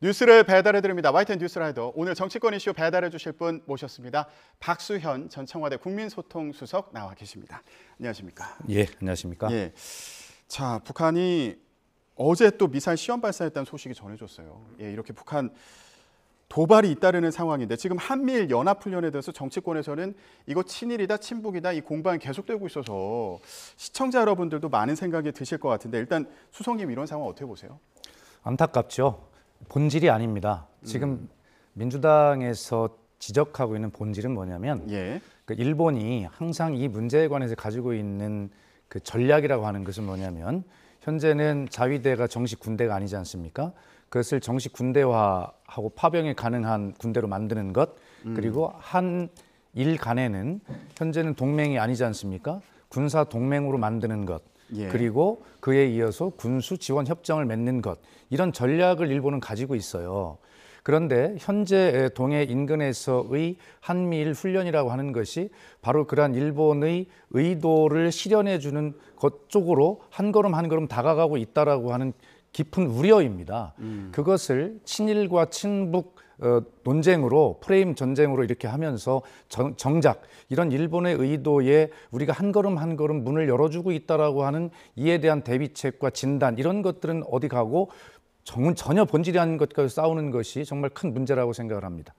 뉴스를 배달해드립니다. YTN 뉴스라이더. 오늘 정치권 이슈 배달해주실 분 모셨습니다. 박수현 전 청와대 국민소통수석 나와 계십니다. 안녕하십니까? 예, 안녕하십니까? 예. 자, 북한이 어제 또 미사일 시험 발사했다는 소식이 전해졌어요. 예, 이렇게 북한 도발이 잇따르는 상황인데 지금 한미일 연합훈련에 대해서 정치권에서는 이거 친일이다, 친북이다 이 공방이 계속되고 있어서 시청자 여러분들도 많은 생각이 드실 것 같은데 일단 수석님 이런 상황 어떻게 보세요? 안타깝죠. 본질이 아닙니다. 지금 민주당에서 지적하고 있는 본질은 뭐냐면 예. 그 일본이 항상 이 문제에 관해서 가지고 있는 그 전략이라고 하는 것은 뭐냐면 현재는 자위대가 정식 군대가 아니지 않습니까? 그것을 정식 군대화하고 파병이 가능한 군대로 만드는 것, 그리고 한일 간에는 현재는 동맹이 아니지 않습니까? 군사 동맹으로 만드는 것, 예. 그리고 그에 이어서 군수 지원 협정을 맺는 것, 이런 전략을 일본은 가지고 있어요. 그런데 현재 동해 인근에서의 한미일 훈련이라고 하는 것이 바로 그러한 일본의 의도를 실현해 주는 것 쪽으로 한 걸음 한 걸음 다가가고 있다라고 하는 깊은 우려입니다. 그것을 친일과 친북 논쟁으로 프레임 전쟁으로 이렇게 하면서 정작 이런 일본의 의도에 우리가 한 걸음 한 걸음 문을 열어주고 있다라고 하는 이에 대한 대비책과 진단 이런 것들은 어디 가고 전혀 본질이 아닌 것과 싸우는 것이 정말 큰 문제라고 생각을 합니다.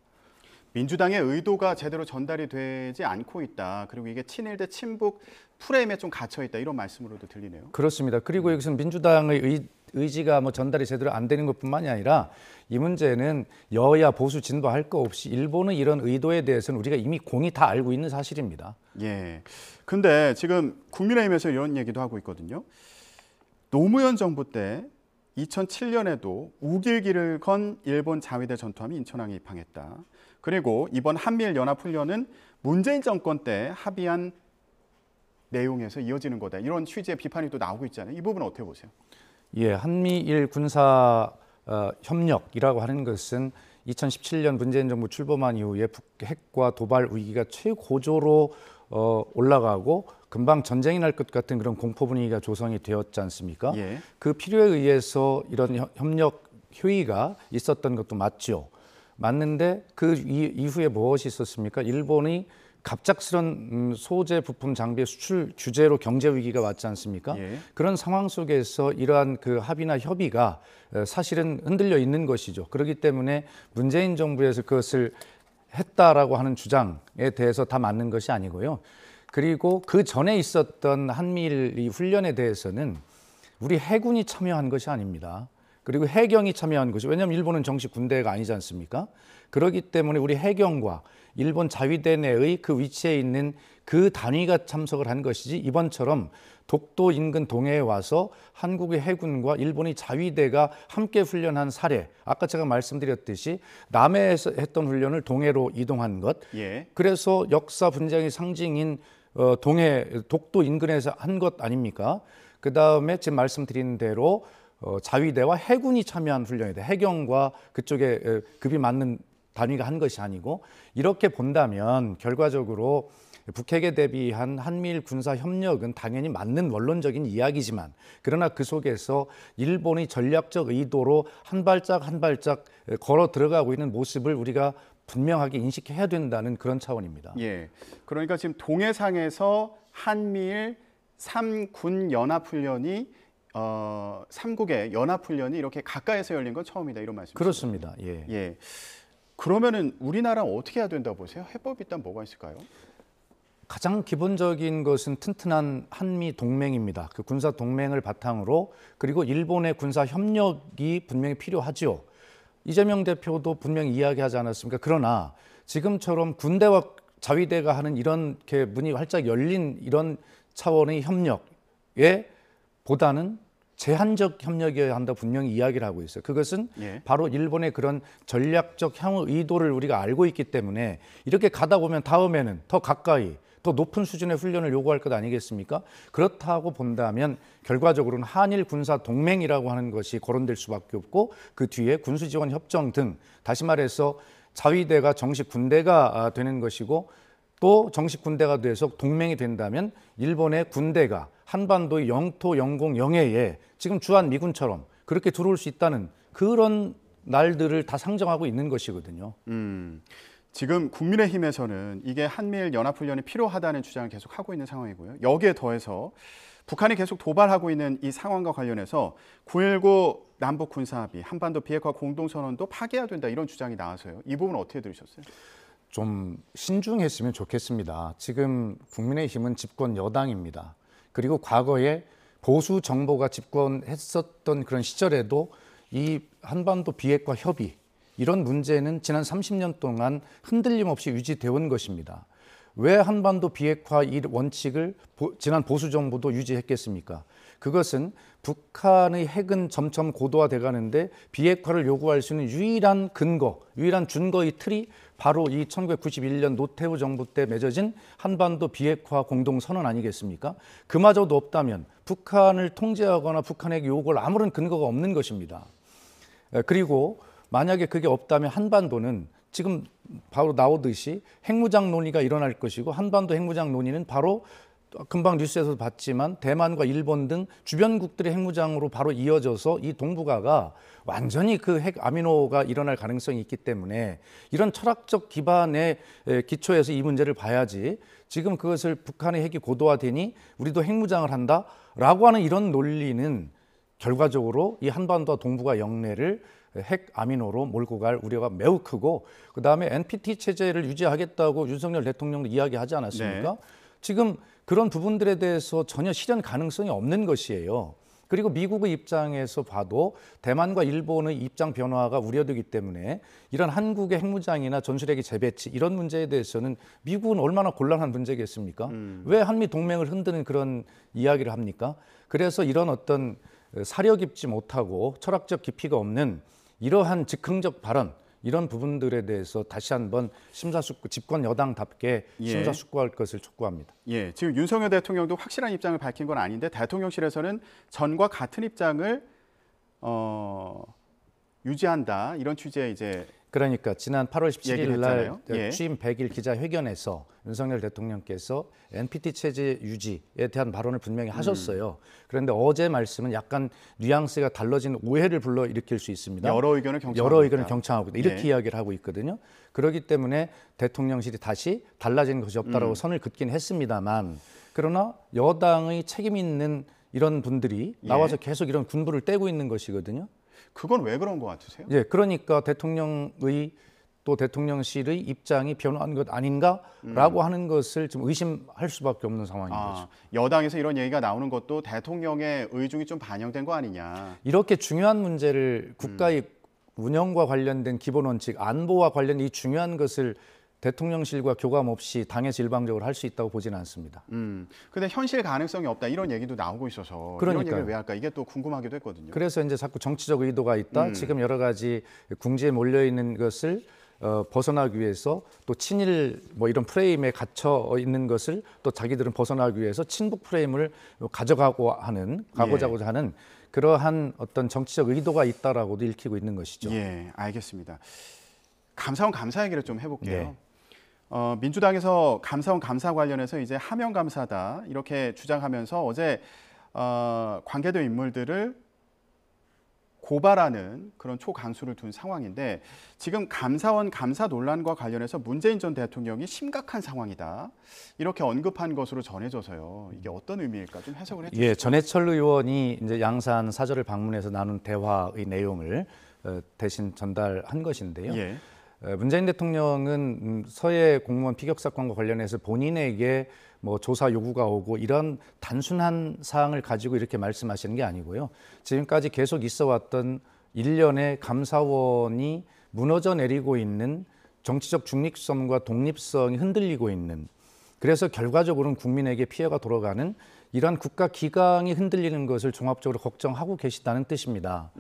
민주당의 의도가 제대로 전달이 되지 않고 있다. 그리고 이게 친일 대 친북 프레임에 좀 갇혀 있다. 이런 말씀으로도 들리네요. 그렇습니다. 그리고 여기서는 민주당의 의지가 전달이 제대로 안 되는 것뿐만이 아니라 이 문제는 여야 보수 진보 할 거 없이 일본의 이런 의도에 대해서는 우리가 이미 공히 다 알고 있는 사실입니다. 예. 근데 지금 국민의힘에서 이런 얘기도 하고 있거든요. 노무현 정부 때 2007년에도 우길기를 건 일본 자위대 전투함이 인천항에 입항했다. 그리고 이번 한미일 연합훈련은 문재인 정권 때 합의한 내용에서 이어지는 거다. 이런 취지의 비판이 또 나오고 있잖아요. 이 부분은 어떻게 보세요? 예, 한미일 군사 협력이라고 하는 것은 2017년 문재인 정부 출범한 이후에 핵과 도발 위기가 최고조로 올라가고 금방 전쟁이 날 것 같은 그런 공포 분위기가 조성이 되었지 않습니까? 예. 그 필요에 의해서 이런 협력 효의가 있었던 것도 맞죠. 맞는데 그 이후에 무엇이 있었습니까? 일본이 갑작스런 소재 부품 장비의 수출 규제로 경제 위기가 왔지 않습니까? 예. 그런 상황 속에서 이러한 그 합의나 협의가 사실은 흔들려 있는 것이죠. 그렇기 때문에 문재인 정부에서 그것을 했다라고 하는 주장에 대해서 다 맞는 것이 아니고요. 그리고 그 전에 있었던 한미일 이 훈련에 대해서는 우리 해군이 참여한 것이 아닙니다. 그리고 해경이 참여한 것이, 왜냐하면 일본은 정식 군대가 아니지 않습니까? 그렇기 때문에 우리 해경과 일본 자위대 내의 그 위치에 있는 그 단위가 참석을 한 것이지, 이번처럼 독도 인근 동해에 와서 한국의 해군과 일본의 자위대가 함께 훈련한 사례, 아까 제가 말씀드렸듯이 남해에서 했던 훈련을 동해로 이동한 것, 예. 그래서 역사 분쟁의 상징인 동해 독도 인근에서 한 것 아닙니까? 그 다음에 지금 말씀드린 대로 자위대와 해군이 참여한 훈련이다. 해경과 그쪽에 급이 맞는 단위가 한 것이 아니고, 이렇게 본다면 결과적으로 북핵에 대비한 한미일 군사 협력은 당연히 맞는 원론적인 이야기지만, 그러나 그 속에서 일본의 전략적 의도로 한 발짝 한 발짝 걸어 들어가고 있는 모습을 우리가 분명하게 인식해야 된다는 그런 차원입니다. 예. 그러니까 지금 동해상에서 한미일 3군 연합훈련이 3국의 연합훈련이 이렇게 가까이서 열린 건 처음이다. 이런 말씀이시죠? 그렇습니다. 예. 예. 그러면은 우리나라는 어떻게 해야 된다고 보세요? 해법이 일단 뭐가 있을까요? 가장 기본적인 것은 튼튼한 한미 동맹입니다. 그 군사 동맹을 바탕으로, 그리고 일본의 군사 협력이 분명히 필요하죠. 이재명 대표도 분명히 이야기하지 않았습니까? 그러나 지금처럼 군대와 자위대가 하는 이렇게 문이 활짝 열린 이런 차원의 협력에 보다는 제한적 협력이어야 한다 분명히 이야기를 하고 있어요. 그것은 예. 바로 일본의 그런 전략적 향후 의도를 우리가 알고 있기 때문에 이렇게 가다 보면 다음에는 더 가까이 더 높은 수준의 훈련을 요구할 것 아니겠습니까? 그렇다고 본다면 결과적으로는 한일 군사 동맹이라고 하는 것이 거론될 수밖에 없고, 그 뒤에 군수지원 협정 등, 다시 말해서 자위대가 정식 군대가 되는 것이고, 또 정식 군대가 돼서 동맹이 된다면 일본의 군대가 한반도의 영토 영공 영해에 지금 주한 미군처럼 그렇게 들어올 수 있다는 그런 날들을 다 상정하고 있는 것이거든요. 지금 국민의힘에서는 이게 한미일 연합훈련이 필요하다는 주장을 계속 하고 있는 상황이고요. 여기에 더해서 북한이 계속 도발하고 있는 이 상황과 관련해서 9.19 남북 군사합의, 한반도 비핵화 공동선언도 파기해야 된다 이런 주장이 나와서요. 이 부분 어떻게 들으셨어요? 좀 신중했으면 좋겠습니다. 지금 국민의힘은 집권 여당입니다. 그리고 과거에 보수 정부가 집권했었던 그런 시절에도 이 한반도 비핵화 협의 이런 문제는 지난 30년 동안 흔들림 없이 유지되어 온 것입니다. 왜 한반도 비핵화 이 원칙을 지난 보수 정부도 유지했겠습니까? 그것은 북한의 핵은 점점 고도화돼 가는데 비핵화를 요구할 수 있는 유일한 근거, 유일한 준거의 틀이 바로 이 1991년 노태우 정부 때 맺어진 한반도 비핵화 공동선언 아니겠습니까? 그마저도 없다면 북한을 통제하거나 북한에게 요구할 아무런 근거가 없는 것입니다. 그리고 만약에 그게 없다면 한반도는 지금 바로 나오듯이 핵무장 논의가 일어날 것이고 한반도 핵무장 논의는 바로 금방 뉴스에서도 봤지만 대만과 일본 등 주변국들의 핵무장으로 바로 이어져서 이 동북아가 완전히 그 핵 아미노가 일어날 가능성이 있기 때문에 이런 철학적 기반의 기초에서 이 문제를 봐야지 지금 그것을 북한의 핵이 고도화되니 우리도 핵무장을 한다라고 하는 이런 논리는 결과적으로 이 한반도와 동북아 영내를 핵 아미노로 몰고 갈 우려가 매우 크고 그다음에 NPT 체제를 유지하겠다고 윤석열 대통령도 이야기하지 않았습니까? 네. 지금 그런 부분들에 대해서 전혀 실현 가능성이 없는 것이에요. 그리고 미국의 입장에서 봐도 대만과 일본의 입장 변화가 우려되기 때문에 이런 한국의 핵무장이나 전술핵의 재배치 이런 문제에 대해서는 미국은 얼마나 곤란한 문제겠습니까? 왜 한미 동맹을 흔드는 그런 이야기를 합니까? 그래서 이런 어떤 사려 깊지 못하고 철학적 깊이가 없는 이러한 즉흥적 발언 이런 부분들에 대해서 다시 한번 심사숙고 집권 여당답게 심사숙고할 것을 촉구합니다. 예, 지금 윤석열 대통령도 확실한 입장을 밝힌 건 아닌데 대통령실에서는 전과 같은 입장을 유지한다 이런 취지의 이제 그러니까 지난 8월 17일 날 예. 취임 100일 기자회견에서 윤석열 대통령께서 NPT 체제 유지에 대한 발언을 분명히 하셨어요. 그런데 어제 말씀은 약간 뉘앙스가 달라진 오해를 불러일으킬 수 있습니다. 여러 의견을 경청하고 있다. 이렇게 이야기를 하고 있거든요. 그렇기 때문에 대통령실이 다시 달라진 것이 없다라고 선을 긋긴 했습니다만 그러나 여당의 책임 있는 이런 분들이 나와서 계속 이런 군부를 떼고 있는 것이거든요. 그건 왜 그런 것 같으세요? 예, 그러니까 대통령의 또 대통령실의 입장이 변화한 것 아닌가라고 하는 것을 좀 의심할 수밖에 없는 상황인 거죠. 여당에서 이런 얘기가 나오는 것도 대통령의 의중이 좀 반영된 거 아니냐. 이렇게 중요한 문제를 국가의 운영과 관련된 기본 원칙, 안보와 관련된 이 중요한 것을 대통령실과 교감 없이 당에서 일방적으로 할 수 있다고 보지는 않습니다. 근데 현실 가능성이 없다 이런 얘기도 나오고 있어서 이런 얘기를 왜 할까 이게 또 궁금하기도 했거든요. 그래서 이제 자꾸 정치적 의도가 있다. 지금 여러 가지 궁지에 몰려 있는 것을 벗어나기 위해서 또 친일 뭐 이런 프레임에 갇혀 있는 것을 또 자기들은 벗어나기 위해서 친북 프레임을 가져가고자 하는 그러한 어떤 정치적 의도가 있다라고도 읽히고 있는 것이죠. 예, 알겠습니다. 감사원 감사 얘기를 좀 해볼게요. 민주당에서 감사원 감사 관련해서 이제 하명 감사다 이렇게 주장하면서 어제 관계된 인물들을 고발하는 그런 초강수를 둔 상황인데 지금 감사원 감사 논란과 관련해서 문재인 전 대통령이 심각한 상황이다 이렇게 언급한 것으로 전해져서요. 이게 어떤 의미일까 좀 해석을 해주시죠. 예, 전해철 의원이 이제 양산 사저를 방문해서 나눈 대화의 내용을 대신 전달한 것인데요. 예. 문재인 대통령은 서해 공무원 피격 사건과 관련해서 본인에게 뭐 조사 요구가 오고 이런 단순한 사항을 가지고 이렇게 말씀하시는 게 아니고요. 지금까지 계속 있어왔던 일련의 감사원이 무너져 내리고 있는 정치적 중립성과 독립성이 흔들리고 있는 그래서 결과적으로는 국민에게 피해가 돌아가는 이러한 국가 기강이 흔들리는 것을 종합적으로 걱정하고 계시다는 뜻입니다.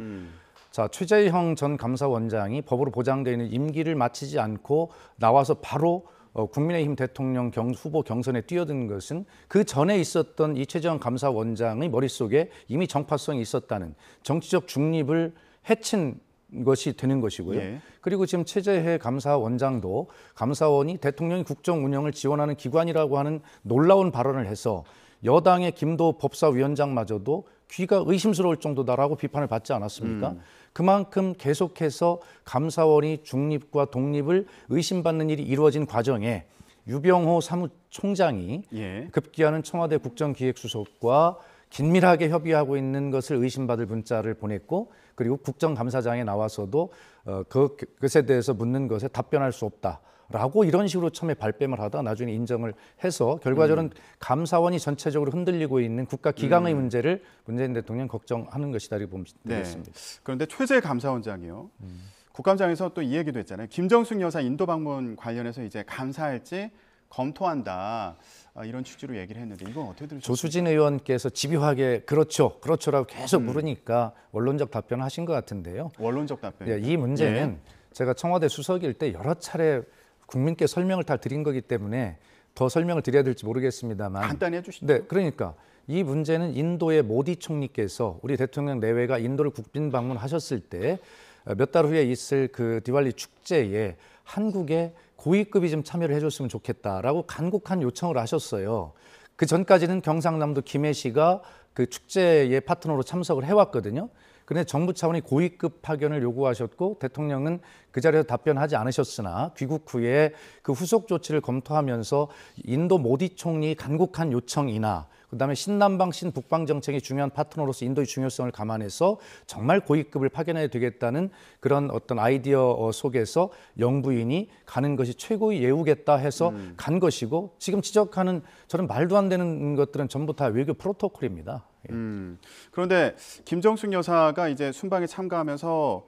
자, 최재형 전 감사원장이 법으로 보장되어 있는 임기를 마치지 않고 나와서 바로 국민의힘 대통령 후보 경선에 뛰어든 것은 그 전에 있었던 이 최재형 감사원장의 머릿속에 이미 정파성이 있었다는 정치적 중립을 해친 것이 되는 것이고요. 예. 그리고 지금 최재해 감사원장도 감사원이 대통령의 국정 운영을 지원하는 기관이라고 하는 놀라운 발언을 해서 여당의 김도 법사위원장마저도 귀가 의심스러울 정도다라고 비판을 받지 않았습니까? 그만큼 계속해서 감사원이 중립과 독립을 의심받는 일이 이루어진 과정에 유병호 사무총장이 예. 급기야는 청와대 국정기획수석과 긴밀하게 협의하고 있는 것을 의심받을 문자를 보냈고, 그리고 국정감사장에 나와서도 그것에 대해서 묻는 것에 답변할 수 없다라고 이런 식으로 처음에 발뺌을 하다 나중에 인정을 해서 결과적으로는 감사원이 전체적으로 흔들리고 있는 국가 기강의 문제를 문재인 대통령 걱정하는 것이다 이렇게 보면 되겠습니다. 네. 그런데 최재 감사원장이요. 국감장에서 또 이 얘기도 했잖아요. 김정숙 여사 인도 방문 관련해서 이제 감사할지 검토한다. 이런 취지로 얘기를 했는데 이건 어떻게 들으셨어요? 조수진 의원께서 집요하게 그렇죠라고 계속 물으니까 원론적 답변을 하신 것 같은데요. 원론적 답변. 예, 이 문제는 제가 청와대 수석일 때 여러 차례 국민께 설명을 다 드린 거기 때문에 더 설명을 드려야 될지 모르겠습니다만 간단히 해주시죠. 네, 그러니까 이 문제는 인도의 모디 총리께서 우리 대통령 내외가 인도를 국빈 방문하셨을 때 몇 달 후에 있을 그 디왈리 축제에 한국의 고위급이 좀 참여를 해줬으면 좋겠다라고 간곡한 요청을 하셨어요. 그 전까지는 경상남도 김해 씨가 그 축제의 파트너로 참석을 해왔거든요. 그런데 정부 차원이 고위급 파견을 요구하셨고 대통령은 그 자리에서 답변하지 않으셨으나 귀국 후에 그 후속 조치를 검토하면서 인도 모디 총리 간곡한 요청이나 그다음에 신남방 신북방 정책의 중요한 파트너로서 인도의 중요성을 감안해서 정말 고위급을 파견해야 되겠다는 그런 어떤 아이디어 속에서 영부인이 가는 것이 최고의 예우겠다 해서 간 것이고, 지금 지적하는 저는 말도 안 되는 것들은 전부 다 외교 프로토콜입니다. 예. 그런데 김정숙 여사가 이제 순방에 참가하면서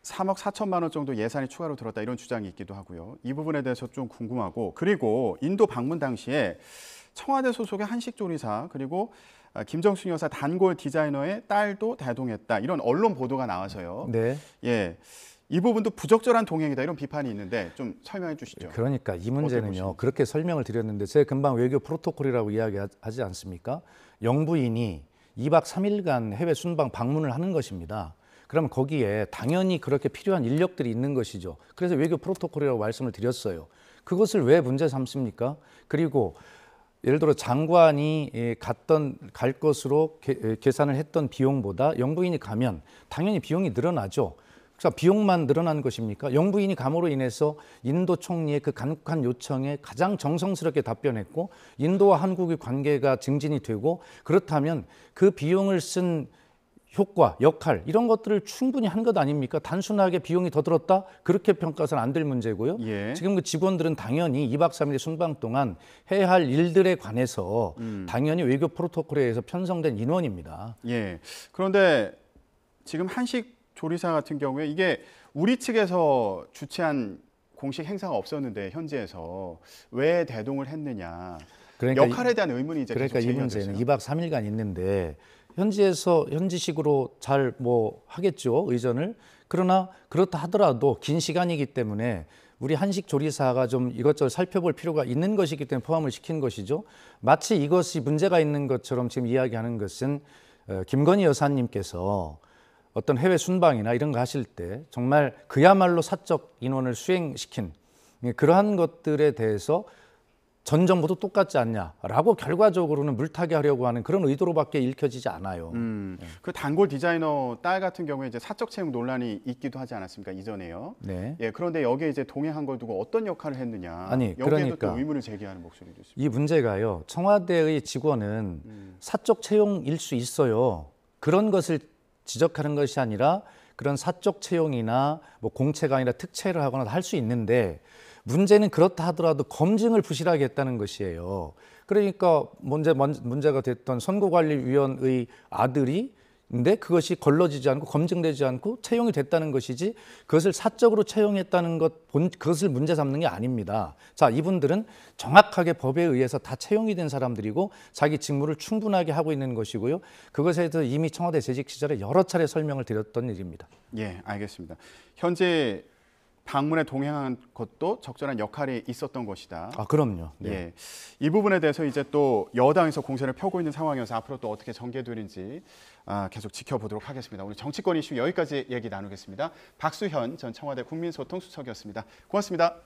3억 4천만 원 정도 예산이 추가로 들었다 이런 주장이 있기도 하고요. 이 부분에 대해서 좀 궁금하고, 그리고 인도 방문 당시에 청와대 소속의 한식 조리사 그리고 김정숙 여사 단골 디자이너의 딸도 대동했다 이런 언론 보도가 나와서요. 네. 예, 이 부분도 부적절한 동행이다 이런 비판이 있는데 좀 설명해 주시죠. 그러니까 이 문제는요. 그렇게 설명을 드렸는데 제가 금방 외교 프로토콜이라고 이야기하지 않습니까? 영부인이 2박 3일간 해외 순방 방문을 하는 것입니다. 그러면 거기에 당연히 그렇게 필요한 인력들이 있는 것이죠. 그래서 외교 프로토콜이라고 말씀을 드렸어요. 그것을 왜 문제 삼습니까? 그리고 예를 들어 장관이 갈 것으로 계산을 했던 비용보다 영부인이 가면 당연히 비용이 늘어나죠. 그래서 비용만 늘어난 것입니까? 영부인이 감으로 인해서 인도 총리의 그 간곡한 요청에 가장 정성스럽게 답변했고 인도와 한국의 관계가 증진이 되고, 그렇다면 그 비용을 쓴 효과, 역할 이런 것들을 충분히 한 것 아닙니까? 단순하게 비용이 더 들었다? 그렇게 평가해서는 안 될 문제고요. 예. 지금 그 직원들은 당연히 2박 3일의 순방 동안 해야 할 일들에 관해서 당연히 외교 프로토콜에 의해서 편성된 인원입니다. 예. 그런데 지금 한식 조리사 같은 경우에 이게 우리 측에서 주최한 공식 행사가 없었는데 현지에서 왜 대동을 했느냐. 그러니까 역할에 대한 의문이 이제 그러니까 계속 이 제기가 문제는 됐어요. 2박 3일간 있는데 현지에서 현지식으로 잘 하겠죠, 의전을. 그러나 그렇다 하더라도 긴 시간이기 때문에 우리 한식 조리사가 좀 이것저것 살펴볼 필요가 있는 것이기 때문에 포함을 시킨 것이죠. 마치 이것이 문제가 있는 것처럼 지금 이야기하는 것은 김건희 여사님께서 어떤 해외 순방이나 이런 거 하실 때 정말 그야말로 사적 인원을 수행시킨 그러한 것들에 대해서 전 정부도 똑같지 않냐라고 결과적으로는 물타기 하려고 하는 그런 의도로밖에 읽혀지지 않아요. 그 단골 디자이너 딸 같은 경우에 이제 사적 채용 논란이 있기도 하지 않았습니까? 이전에요. 네. 예, 그런데 여기에 이제 동행한 걸 두고 어떤 역할을 했느냐. 아니, 여기에도 그러니까. 또 의문을 제기하는 목소리도 있습니다. 이 문제가요. 청와대의 직원은 사적 채용일 수 있어요. 그런 것을 지적하는 것이 아니라 그런 사적 채용이나 공채가 아니라 특채를 하거나 할 수 있는데, 문제는 그렇다 하더라도 검증을 부실하게 했다는 것이에요. 그러니까 문제가 됐던 선거관리위원의 아들이 근데 그것이 걸러지지 않고 검증되지 않고 채용이 됐다는 것이지, 그것을 사적으로 채용했다는 그것을 문제 삼는 게 아닙니다. 자, 이분들은 정확하게 법에 의해서 다 채용이 된 사람들이고 자기 직무를 충분하게 하고 있는 것이고요. 그것에 대해서 이미 청와대 재직 시절에 여러 차례 설명을 드렸던 일입니다. 예, 알겠습니다. 현재 방문에 동행한 것도 적절한 역할이 있었던 것이다. 아, 그럼요. 네. 예, 이 부분에 대해서 이제 또 여당에서 공세를 펴고 있는 상황이어서 앞으로 또 어떻게 전개될지 계속 지켜보도록 하겠습니다. 오늘 정치권 이슈 여기까지 얘기 나누겠습니다. 박수현 전 청와대 국민소통 수석이었습니다. 고맙습니다.